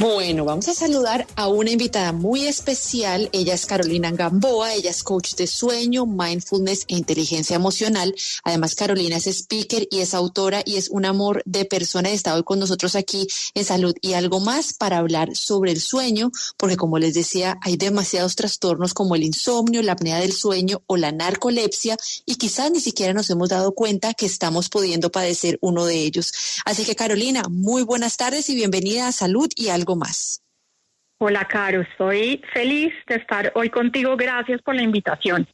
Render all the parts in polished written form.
Bueno, vamos a saludar a una invitada muy especial. Ella es Carolina Gamboa, ella es coach de sueño, mindfulness e inteligencia emocional. Además, Carolina es speaker y es autora y es un amor de persona. Está hoy con nosotros aquí en Salud y Algo Más para hablar sobre el sueño, porque como les decía, hay demasiados trastornos como el insomnio, la apnea del sueño o la narcolepsia y quizás ni siquiera nos hemos dado cuenta que estamos pudiendo padecer uno de ellos. Así que Carolina, muy buenas tardes y bienvenida a Salud y Algo Más. Hola, Caro, estoy feliz de estar hoy contigo. Gracias por la invitación.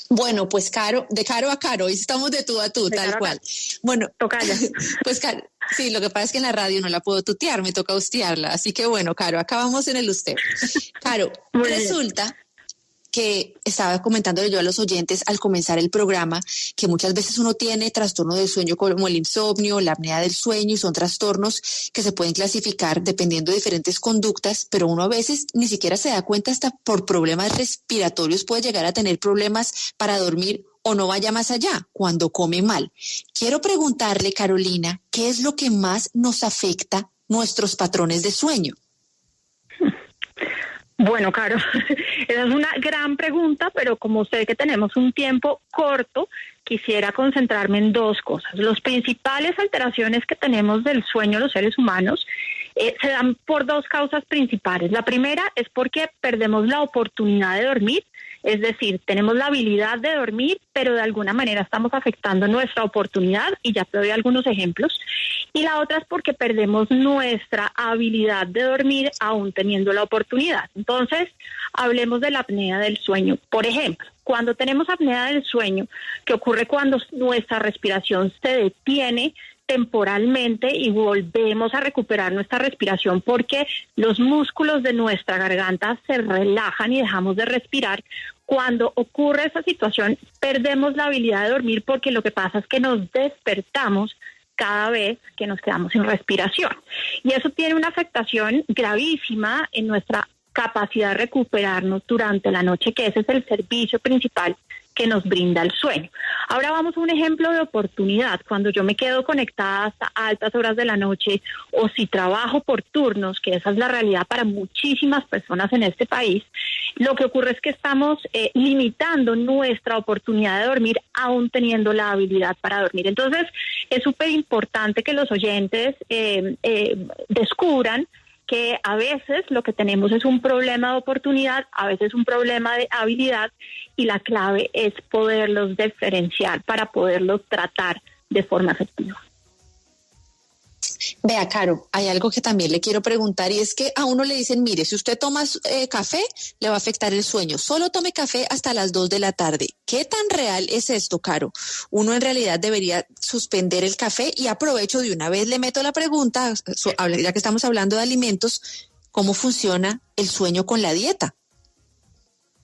Bueno, pues Caro, de Caro a Caro, hoy estamos de tú a tú, de tal cual. Bueno, tocaya. Pues Caro, sí, lo que pasa es que en la radio no la puedo tutear, me toca hostearla. Así que bueno, Caro, acá vamos en el usteo. Caro, resulta que estaba comentándole yo a los oyentes al comenzar el programa que muchas veces uno tiene trastorno del sueño como el insomnio, la apnea del sueño y son trastornos que se pueden clasificar dependiendo de diferentes conductas, pero uno a veces ni siquiera se da cuenta hasta por problemas respiratorios puede llegar a tener problemas para dormir o no vaya más allá, cuando come mal. Quiero preguntarle, Carolina, ¿qué es lo que más nos afecta nuestros patrones de sueño? Bueno, Caro, esa es una gran pregunta, pero como sé que tenemos un tiempo corto, quisiera concentrarme en dos cosas. Las principales alteraciones que tenemos del sueño los seres humanos se dan por dos causas principales. La primera es porque perdemos la oportunidad de dormir, es decir, tenemos la habilidad de dormir, pero de alguna manera estamos afectando nuestra oportunidad, y ya te doy algunos ejemplos. Y la otra es porque perdemos nuestra habilidad de dormir aún teniendo la oportunidad. Entonces, hablemos de la apnea del sueño. Por ejemplo, cuando tenemos apnea del sueño, que ocurre cuando nuestra respiración se detiene temporalmente y volvemos a recuperar nuestra respiración porque los músculos de nuestra garganta se relajan y dejamos de respirar. Cuando ocurre esa situación, perdemos la habilidad de dormir porque lo que pasa es que nos despertamos cada vez que nos quedamos sin respiración. Y eso tiene una afectación gravísima en nuestra capacidad de recuperarnos durante la noche, que ese es el servicio principal que nos brinda el sueño. Ahora vamos a un ejemplo de oportunidad. Cuando yo me quedo conectada hasta altas horas de la noche o si trabajo por turnos, que esa es la realidad para muchísimas personas en este país, lo que ocurre es que estamos limitando nuestra oportunidad de dormir aún teniendo la habilidad para dormir. Entonces, es súper importante que los oyentes descubran que a veces lo que tenemos es un problema de oportunidad, a veces un problema de habilidad, y la clave es poderlos diferenciar para poderlos tratar de forma efectiva. Vea, Caro, hay algo que también le quiero preguntar y es que a uno le dicen, mire, si usted toma café, le va a afectar el sueño. Solo tome café hasta las 2 de la tarde. ¿Qué tan real es esto, Caro? Uno en realidad debería suspender el café y aprovecho de una vez, le meto la pregunta, ya que estamos hablando de alimentos, ¿cómo funciona el sueño con la dieta?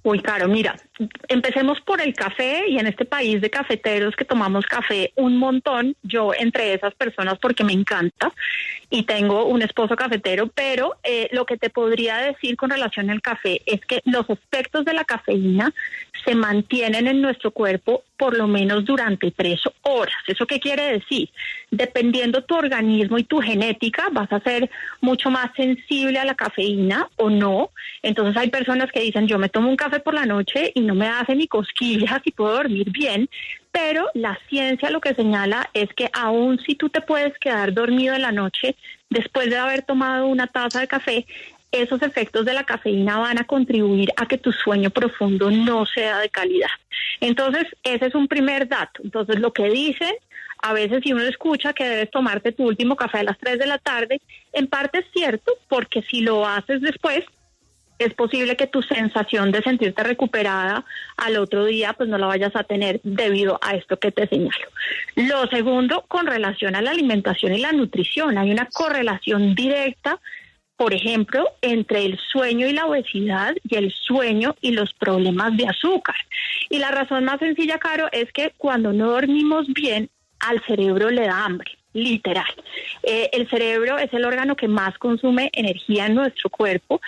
Uy, Caro, mira, empecemos por el café, y en este país de cafeteros que tomamos café un montón, yo entre esas personas porque me encanta y tengo un esposo cafetero, pero lo que te podría decir con relación al café es que los efectos de la cafeína se mantienen en nuestro cuerpo por lo menos durante 3 horas. ¿Eso qué quiere decir? Dependiendo tu organismo y tu genética, vas a ser mucho más sensible a la cafeína o no. Entonces hay personas que dicen, yo me tomo un café por la noche y no me hace ni cosquillas y puedo dormir bien, pero la ciencia lo que señala es que aun si tú te puedes quedar dormido en la noche después de haber tomado una taza de café, esos efectos de la cafeína van a contribuir a que tu sueño profundo no sea de calidad. Entonces, ese es un primer dato. Entonces, lo que dicen, a veces si uno escucha que debes tomarte tu último café a las 3 de la tarde, en parte es cierto, porque si lo haces después, es posible que tu sensación de sentirte recuperada al otro día pues no la vayas a tener debido a esto que te señalo. Lo segundo, con relación a la alimentación y la nutrición, hay una correlación directa, por ejemplo, entre el sueño y la obesidad y el sueño y los problemas de azúcar. Y la razón más sencilla, Caro, es que cuando no dormimos bien, al cerebro le da hambre. Literal. El cerebro es el órgano que más consume energía en nuestro cuerpo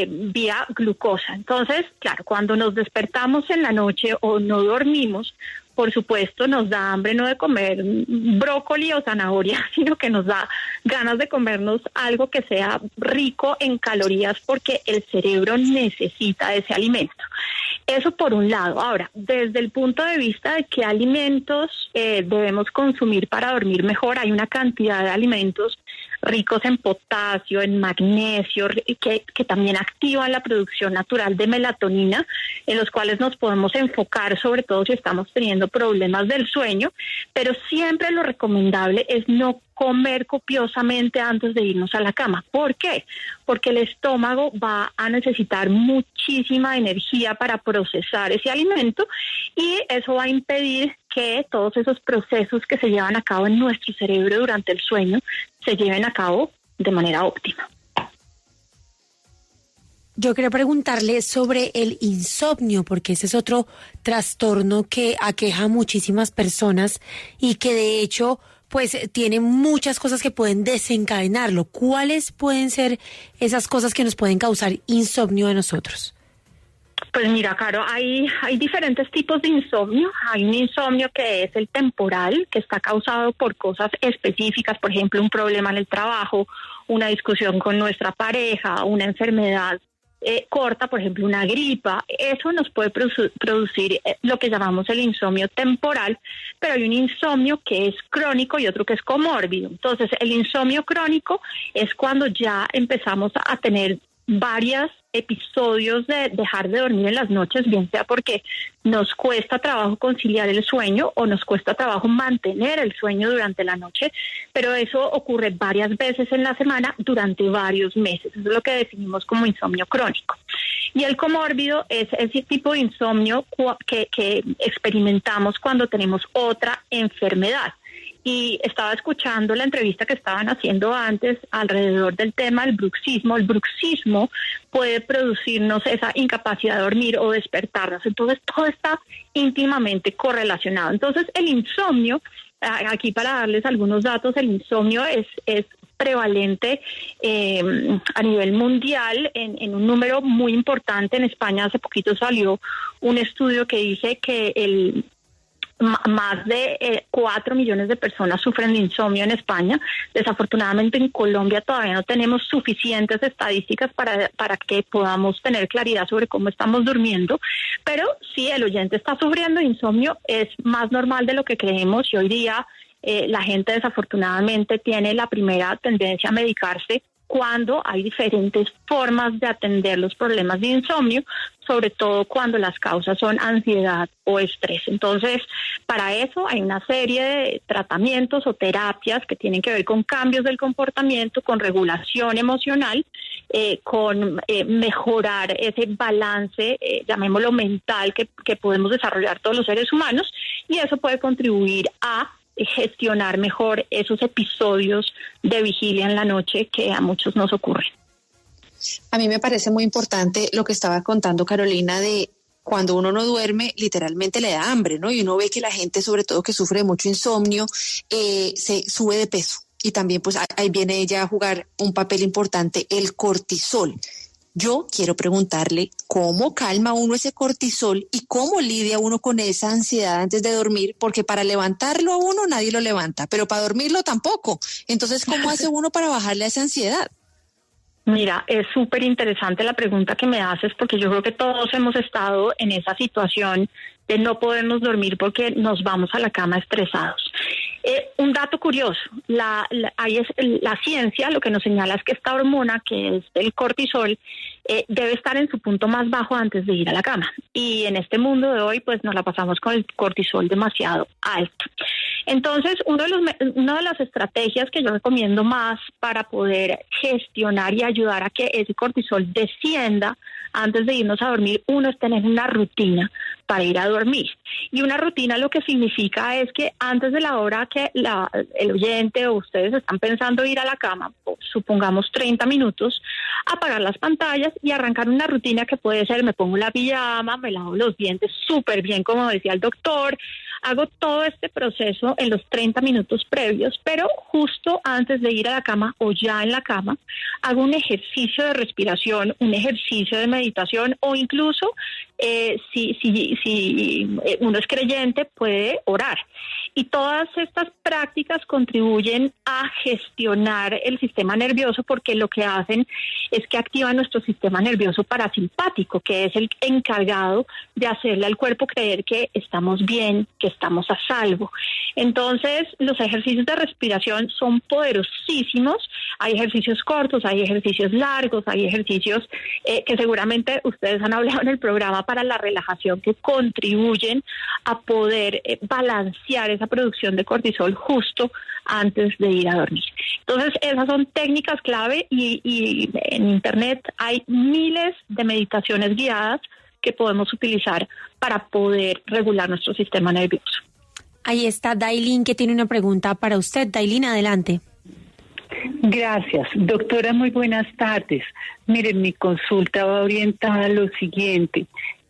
vía glucosa. Entonces, claro, cuando nos despertamos en la noche o no dormimos, por supuesto, nos da hambre no de comer brócoli o zanahoria, sino que nos da ganas de comernos algo que sea rico en calorías porque el cerebro necesita ese alimento. Eso por un lado. Ahora, desde el punto de vista de qué alimentos debemos consumir para dormir mejor, hay una cantidad de alimentos ricos en potasio, en magnesio, que también activan la producción natural de melatonina, en los cuales nos podemos enfocar, sobre todo si estamos teniendo problemas del sueño, pero siempre lo recomendable es no comer copiosamente antes de irnos a la cama. ¿Por qué? Porque el estómago va a necesitar muchísima energía para procesar ese alimento y eso va a impedir que todos esos procesos que se llevan a cabo en nuestro cerebro durante el sueño se lleven a cabo de manera óptima. Yo quería preguntarle sobre el insomnio, porque ese es otro trastorno que aqueja a muchísimas personas y que de hecho pues tiene muchas cosas que pueden desencadenarlo. ¿Cuáles pueden ser esas cosas que nos pueden causar insomnio a nosotros? Pues mira, Caro, hay diferentes tipos de insomnio. Hay un insomnio que es el temporal, que está causado por cosas específicas, por ejemplo, un problema en el trabajo, una discusión con nuestra pareja, una enfermedad corta, por ejemplo, una gripa. Eso nos puede producir lo que llamamos el insomnio temporal, pero hay un insomnio que es crónico y otro que es comórbido. Entonces, el insomnio crónico es cuando ya empezamos a tener varios episodios de dejar de dormir en las noches, bien sea porque nos cuesta trabajo conciliar el sueño o nos cuesta trabajo mantener el sueño durante la noche, pero eso ocurre varias veces en la semana durante varios meses. Eso es lo que definimos como insomnio crónico. Y el comórbido es ese tipo de insomnio que experimentamos cuando tenemos otra enfermedad. Y estaba escuchando la entrevista que estaban haciendo antes alrededor del tema del bruxismo. El bruxismo puede producirnos esa incapacidad de dormir o despertarnos. Entonces, todo está íntimamente correlacionado. Entonces, el insomnio, aquí para darles algunos datos, el insomnio es prevalente a nivel mundial en un número muy importante. En España hace poquito salió un estudio que dice que más de 4 millones de personas sufren de insomnio en España. Desafortunadamente en Colombia todavía no tenemos suficientes estadísticas para que podamos tener claridad sobre cómo estamos durmiendo, pero si el oyente está sufriendo de insomnio es más normal de lo que creemos y hoy día la gente desafortunadamente tiene la primera tendencia a medicarse cuando hay diferentes formas de atender los problemas de insomnio, sobre todo cuando las causas son ansiedad o estrés. Entonces, para eso hay una serie de tratamientos o terapias que tienen que ver con cambios del comportamiento, con regulación emocional, con mejorar ese balance, llamémoslo mental, que podemos desarrollar todos los seres humanos, y eso puede contribuir a gestionar mejor esos episodios de vigilia en la noche que a muchos nos ocurren. A mí me parece muy importante lo que estaba contando Carolina de cuando uno no duerme, literalmente le da hambre, ¿no? Y uno ve que la gente, sobre todo que sufre de mucho insomnio, se sube de peso. Y también pues ahí viene ella a jugar un papel importante, el cortisol. Yo quiero preguntarle cómo calma uno ese cortisol y cómo lidia uno con esa ansiedad antes de dormir, porque para levantarlo a uno nadie lo levanta, pero para dormirlo tampoco. Entonces, ¿cómo hace uno para bajarle a esa ansiedad? Mira, es súper interesante la pregunta que me haces porque yo creo que todos hemos estado en esa situación de no podernos dormir porque nos vamos a la cama estresados. Un dato curioso, la ciencia lo que nos señala es que esta hormona, que es el cortisol, debe estar en su punto más bajo antes de ir a la cama. Y en este mundo de hoy, pues nos la pasamos con el cortisol demasiado alto. Entonces, una de las estrategias que yo recomiendo más para poder gestionar y ayudar a que ese cortisol descienda antes de irnos a dormir, uno es tener una rutina para ir a dormir. Y una rutina lo que significa es que antes de la hora que el oyente o ustedes están pensando ir a la cama, supongamos 30 minutos, apagar las pantallas y arrancar una rutina que puede ser: me pongo la pijama, me lavo los dientes súper bien, como decía el doctor, hago todo este proceso en los 30 minutos previos, pero justo antes de ir a la cama o ya en la cama, hago un ejercicio de respiración, un ejercicio de meditación o incluso si uno es creyente, puede orar. Y todas estas prácticas contribuyen a gestionar el sistema nervioso, porque lo que hacen es que activan nuestro sistema nervioso parasimpático, que es el encargado de hacerle al cuerpo creer que estamos bien, que estamos a salvo. Entonces, los ejercicios de respiración son poderosísimos. Hay ejercicios cortos, hay ejercicios largos, hay ejercicios que seguramente ustedes han hablado en el programa para la relajación, que contribuyen a poder balancear esa producción de cortisol justo antes de ir a dormir. Entonces, esas son técnicas clave y en Internet hay miles de meditaciones guiadas que podemos utilizar para poder regular nuestro sistema nervioso. Ahí está Dailin, que tiene una pregunta para usted. Dailin, adelante. Gracias, doctora, muy buenas tardes. Miren, mi consulta va orientada a lo siguiente: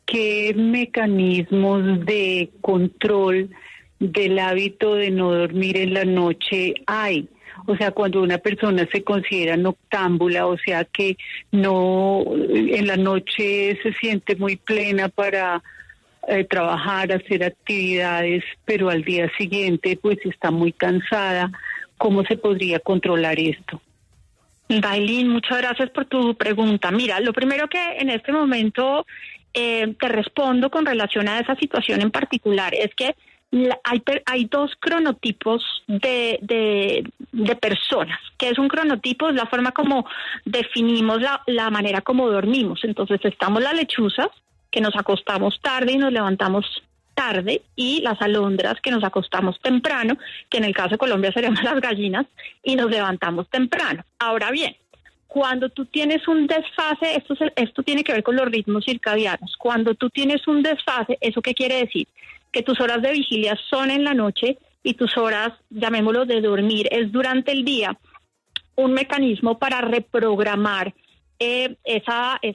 ¿qué mecanismos de control del hábito de no dormir en la noche hay? O sea, cuando una persona se considera noctámbula, o sea que no en la noche se siente muy plena para trabajar, hacer actividades, pero al día siguiente pues está muy cansada. ¿Cómo se podría controlar esto? Dailin, muchas gracias por tu pregunta. Mira, lo primero que en este momento te respondo con relación a esa situación en particular es que hay dos cronotipos de personas. ¿Qué es un cronotipo? Es la forma como definimos la manera como dormimos. Entonces estamos las lechuzas, que nos acostamos tarde y nos levantamos tarde, y las alondras, que nos acostamos temprano, que en el caso de Colombia serían las gallinas, y nos levantamos temprano. Ahora bien, cuando tú tienes un desfase, esto tiene que ver con los ritmos circadianos. Cuando tú tienes un desfase, ¿eso qué quiere decir? Que tus horas de vigilia son en la noche y tus horas, llamémoslo, de dormir es durante el día. Un mecanismo para reprogramar ese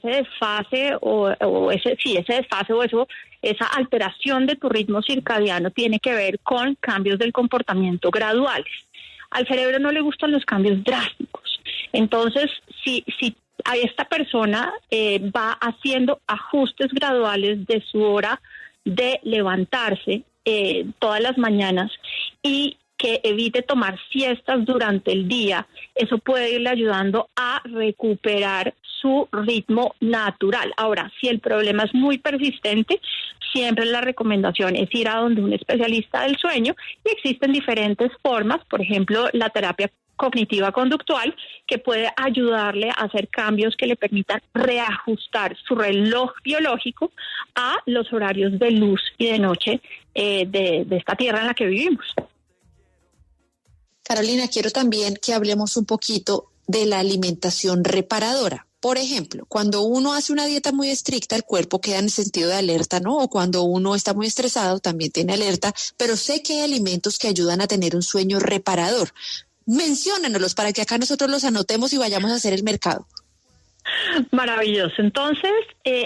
desfase esa alteración de tu ritmo circadiano tiene que ver con cambios del comportamiento graduales. Al cerebro no le gustan los cambios drásticos. Entonces, si a esta persona va haciendo ajustes graduales de su hora de levantarse todas las mañanas y que evite tomar siestas durante el día, eso puede irle ayudando a recuperar su ritmo natural. Ahora, si el problema es muy persistente, siempre la recomendación es ir a donde un especialista del sueño, y existen diferentes formas, por ejemplo, la terapia cognitiva conductual, que puede ayudarle a hacer cambios que le permitan reajustar su reloj biológico a los horarios de luz y de noche de esta tierra en la que vivimos. Carolina, quiero también que hablemos un poquito de la alimentación reparadora. Por ejemplo, cuando uno hace una dieta muy estricta, el cuerpo queda en el sentido de alerta, ¿no? O cuando uno está muy estresado, también tiene alerta, pero sé que hay alimentos que ayudan a tener un sueño reparador. Menciónanoslos para que acá nosotros los anotemos y vayamos a hacer el mercado. Maravilloso. Entonces,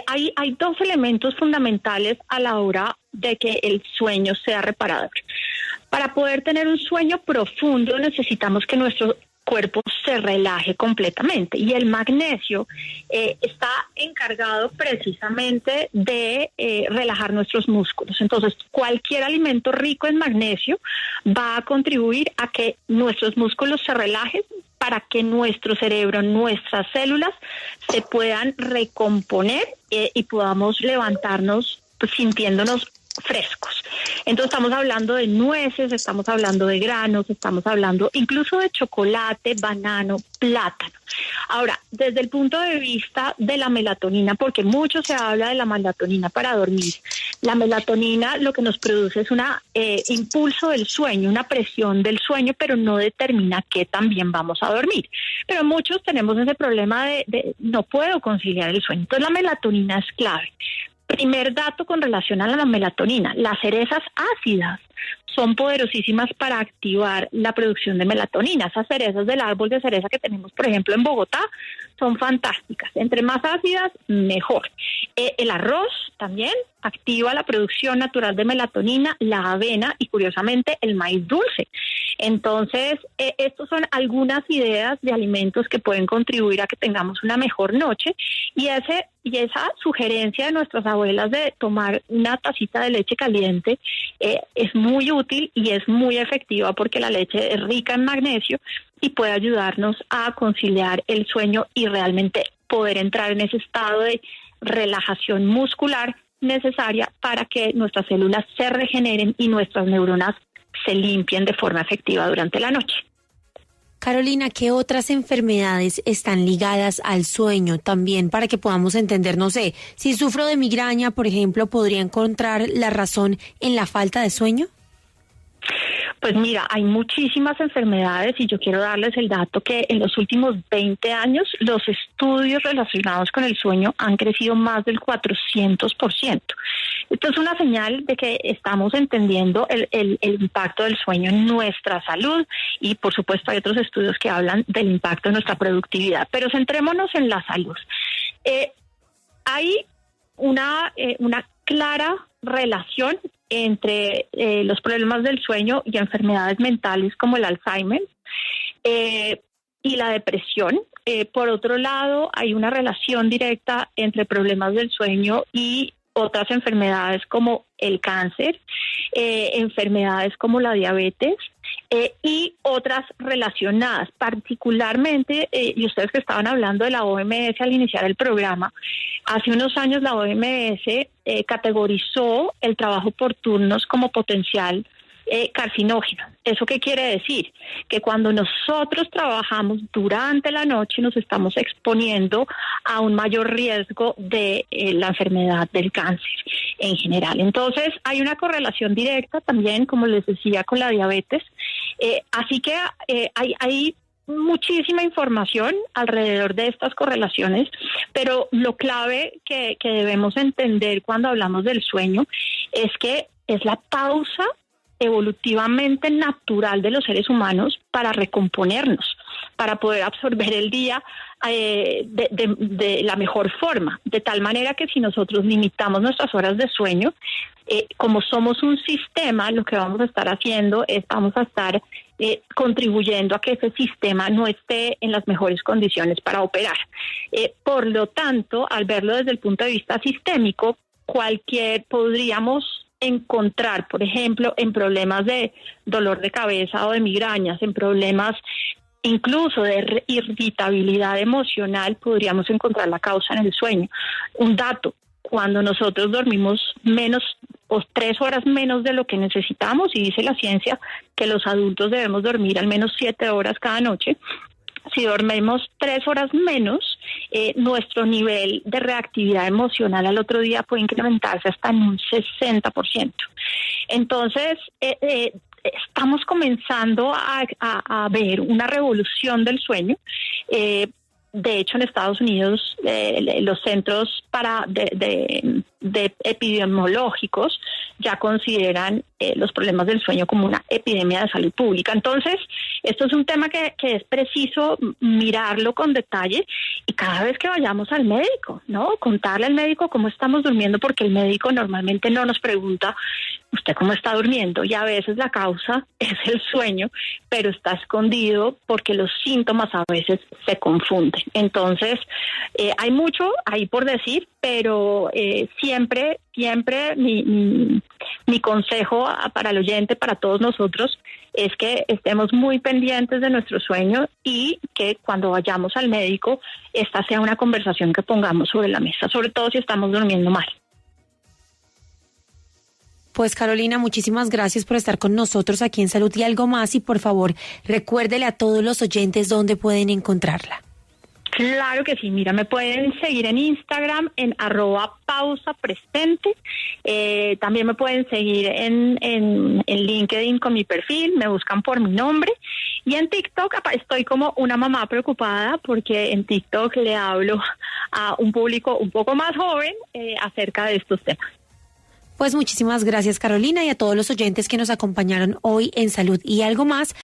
hay dos elementos fundamentales a la hora de que el sueño sea reparador. Para poder tener un sueño profundo necesitamos que nuestro cuerpo se relaje completamente, y el magnesio está encargado precisamente de relajar nuestros músculos. Entonces, cualquier alimento rico en magnesio va a contribuir a que nuestros músculos se relajen, para que nuestro cerebro, nuestras células se puedan recomponer y podamos levantarnos sintiéndonos frescos. Entonces estamos hablando de nueces, estamos hablando de granos, estamos hablando incluso de chocolate, banano, plátano. Ahora, desde el punto de vista de la melatonina, porque mucho se habla de la melatonina para dormir, la melatonina lo que nos produce es un impulso del sueño, una presión del sueño, pero no determina que también vamos a dormir. Pero muchos tenemos ese problema de no puedo conciliar el sueño. Entonces la melatonina es clave. Primer dato con relación a la melatonina: las cerezas ácidas son poderosísimas para activar la producción de melatonina. Esas cerezas del árbol de cereza que tenemos, por ejemplo, en Bogotá, son fantásticas. Entre más ácidas, mejor. El arroz también activa la producción natural de melatonina, la avena y, curiosamente, el maíz dulce. Entonces, estos son algunas ideas de alimentos que pueden contribuir a que tengamos una mejor noche, y esa sugerencia de nuestras abuelas de tomar una tacita de leche caliente es muy útil y es muy efectiva, porque la leche es rica en magnesio y puede ayudarnos a conciliar el sueño y realmente poder entrar en ese estado de relajación muscular necesaria para que nuestras células se regeneren y nuestras neuronas se limpien de forma efectiva durante la noche. Carolina, ¿qué otras enfermedades están ligadas al sueño también para que podamos entender? No sé, si sufro de migraña, por ejemplo, ¿podría encontrar la razón en la falta de sueño? Pues mira, hay muchísimas enfermedades y yo quiero darles el dato que en los últimos 20 años los estudios relacionados con el sueño han crecido más del 400%. Esto es una señal de que estamos entendiendo el impacto del sueño en nuestra salud, y por supuesto hay otros estudios que hablan del impacto en nuestra productividad, pero centrémonos en la salud. Hay una clara relación entre los problemas del sueño y enfermedades mentales como el Alzheimer y la depresión. Por otro lado, hay una relación directa entre problemas del sueño y otras enfermedades como el cáncer, enfermedades como la diabetes y otras relacionadas. Particularmente, y ustedes que estaban hablando de la OMS al iniciar el programa, hace unos años la OMS categorizó el trabajo por turnos como potencial carcinógeno. ¿Eso qué quiere decir? Que cuando nosotros trabajamos durante la noche nos estamos exponiendo a un mayor riesgo de la enfermedad del cáncer en general. Entonces hay una correlación directa también, como les decía, con la diabetes. Así que hay muchísima información alrededor de estas correlaciones, pero lo clave que debemos entender cuando hablamos del sueño es que es la pausa evolutivamente natural de los seres humanos para recomponernos, para poder absorber el día de la mejor forma, de tal manera que si nosotros limitamos nuestras horas de sueño, como somos un sistema, lo que vamos a estar haciendo es vamos a estar contribuyendo a que ese sistema no esté en las mejores condiciones para operar. Por lo tanto, al verlo desde el punto de vista sistémico, podríamos encontrar, por ejemplo, en problemas de dolor de cabeza o de migrañas, en problemas incluso de irritabilidad emocional, podríamos encontrar la causa en el sueño. Un dato: cuando nosotros dormimos menos o 3 horas menos de lo que necesitamos, y dice la ciencia que los adultos debemos dormir al menos 7 horas cada noche, si dormimos 3 horas menos, nuestro nivel de reactividad emocional al otro día puede incrementarse hasta en un 60%. Entonces, estamos comenzando a ver una revolución del sueño. De hecho, en Estados Unidos, los centros de epidemiológicos ya consideran los problemas del sueño como una epidemia de salud pública. Entonces, esto es un tema que es preciso mirarlo con detalle, y cada vez que vayamos al médico, ¿no? Contarle al médico cómo estamos durmiendo, porque el médico normalmente no nos pregunta ¿usted cómo está durmiendo? Y a veces la causa es el sueño, pero está escondido porque los síntomas a veces se confunden. Entonces, hay mucho ahí por decir, pero siempre mi consejo para el oyente, para todos nosotros, es que estemos muy pendientes de nuestro sueño, y que cuando vayamos al médico, esta sea una conversación que pongamos sobre la mesa, sobre todo si estamos durmiendo mal. Pues Carolina, muchísimas gracias por estar con nosotros aquí en Salud y Algo Más, y por favor, recuérdele a todos los oyentes dónde pueden encontrarla. Claro que sí, mira, me pueden seguir en Instagram en @pausapresente, también me pueden seguir en LinkedIn con mi perfil, me buscan por mi nombre, y en TikTok estoy como una mamá preocupada, porque en TikTok le hablo a un público un poco más joven acerca de estos temas. Pues muchísimas gracias, Carolina, y a todos los oyentes que nos acompañaron hoy en Salud y Algo Más.